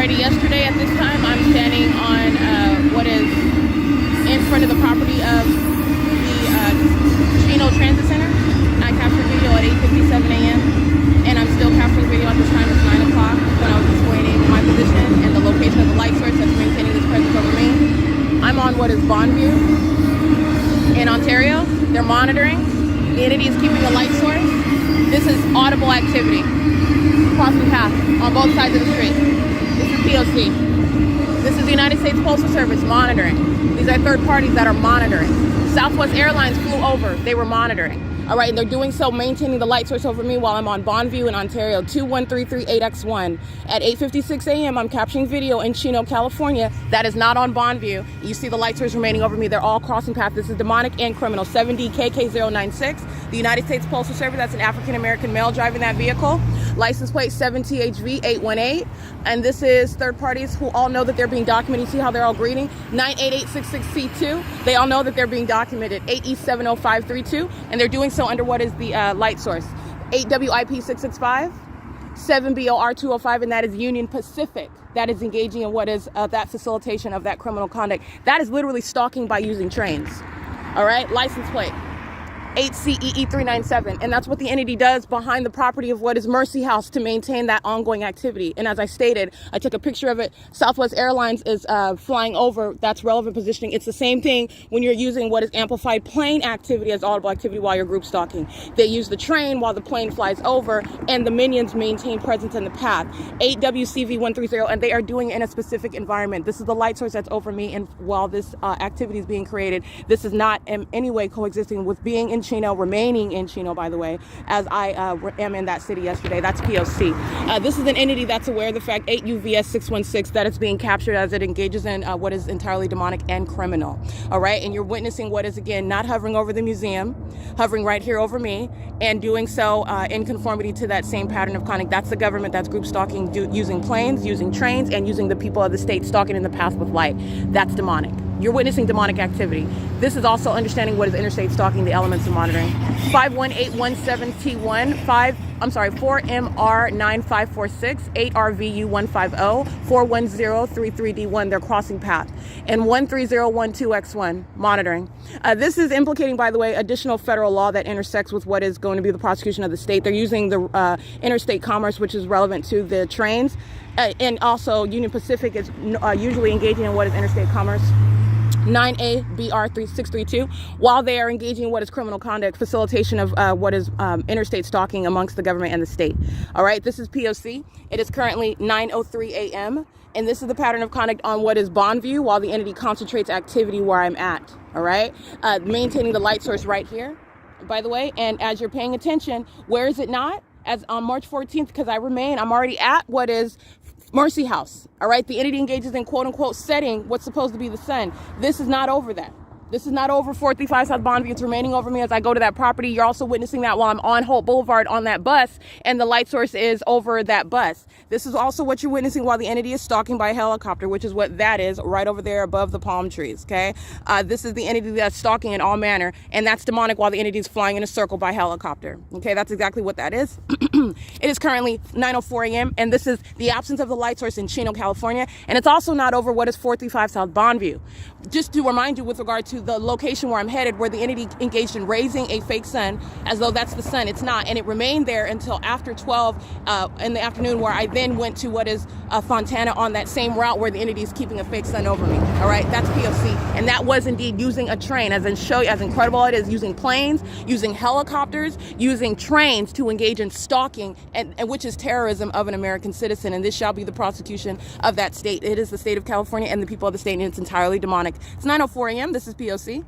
Alrighty, yesterday at this time, I'm standing on what is in front of the property of the Chino Transit Center. I captured video at 8:57 a.m. and I'm still capturing video at this time. It's 9 o'clock when I was explaining my position and the location of the light source that's maintaining this presence over me. I'm on what is Bonneview in Ontario. They're monitoring. The entity is keeping the light source. This is audible activity. Crossing the path on both sides of the street. This is P.O.C. This is the United States Postal Service monitoring. These are third parties that are monitoring. Southwest Airlines flew over. They were monitoring. All right, and they're doing so, maintaining the light source over me while I'm on Bonneview in Ontario, 21338X1. At 8:56 a.m., I'm capturing video in Chino, California. That is not on Bonneview. You see the light source remaining over me. They're all crossing paths. This is demonic and criminal. 7DKK096. The United States Postal Service, that's an African-American male driving that vehicle. License plate 7THV818. And this is third parties who all know that they're being documented. You see how they're all greeting? 98866C2. They all know that they're being documented. 8E70532. And they're doing so under what is the light source. 8WIP665. 7BOR205, and that is Union Pacific. That is engaging in what is that facilitation of that criminal conduct. That is literally stalking by using trains. All right, license plate 8CEE397, and that's what the entity does behind the property of what is Mercy House to maintain that ongoing activity. And as I stated, I took a picture of it. Southwest Airlines is flying over. That's relevant positioning. It's the same thing when you're using what is amplified plane activity as audible activity while you're group stalking. They use the train while the plane flies over, and the minions maintain presence in the path. 8WCV130, and they are doing it in a specific environment. This is the light source that's over me, and while this activity is being created, this is not in any way coexisting with being in Chino, remaining in Chino, by the way, as I am in that city yesterday. That's P.O.C. This is an entity that's aware of the fact 8UVS616 that it's being captured as it engages in what is entirely demonic and criminal. All right, and you're witnessing what is, again, not hovering over the museum, hovering right here over me, and doing so in conformity to that same pattern of conduct. That's the government that's group stalking, using planes, using trains, and using the people of the state stalking in the path with light. That's demonic. You're witnessing demonic activity. This is also understanding what is interstate stalking, the elements of monitoring. 51817T1, 4MR9546, 8RVU150, 41033D1, they're crossing path. And 13012X1, monitoring. This is implicating, by the way, additional federal law that intersects with what is going to be the prosecution of the state. They're using the interstate commerce, which is relevant to the trains. And also Union Pacific is usually engaging in what is interstate commerce. 9ABR3632, while they are engaging in what is criminal conduct, facilitation of what is interstate stalking amongst the government and the state. All right, this is P.O.C. It is currently 9:03 a.m. and this is the pattern of conduct on what is Bonneview while the entity concentrates activity where I'm at. All right, maintaining the light source right here, by the way. And as you're paying attention, where is it not? As on March 14th, because I'm already at what is Mercy House. All right, the entity engages in quote unquote setting what's supposed to be the sun. This is not over that. This is not over 435 South Bonneview. It's remaining over me as I go to that property. You're also witnessing that while I'm on Holt Boulevard on that bus, and the light source is over that bus. This is also what you're witnessing while the entity is stalking by helicopter, which is what that is right over there above the palm trees, okay? This is the entity that's stalking in all manner, and that's demonic while the entity is flying in a circle by helicopter, okay? That's exactly what that is. It is currently 9:04 a.m., and this is the absence of the light source in Chino, California, and it's also not over what is 435 South Bonneview. Just to remind you with regard to the location where I'm headed, where the entity engaged in raising a fake sun as though that's the sun. It's not, and it remained there until after 12 in the afternoon, where I then went to what is Fontana on that same route where the entity is keeping a fake sun over me. All right, that's P.O.C. And that was indeed using a train, as incredible it is, using planes, using helicopters, using trains to engage in stalking, and which is terrorism of an American citizen. And this shall be the prosecution of that state. It is the state of California and the people of the state, and it's entirely demonic. It's 9:04 a.m. This is P.O.C.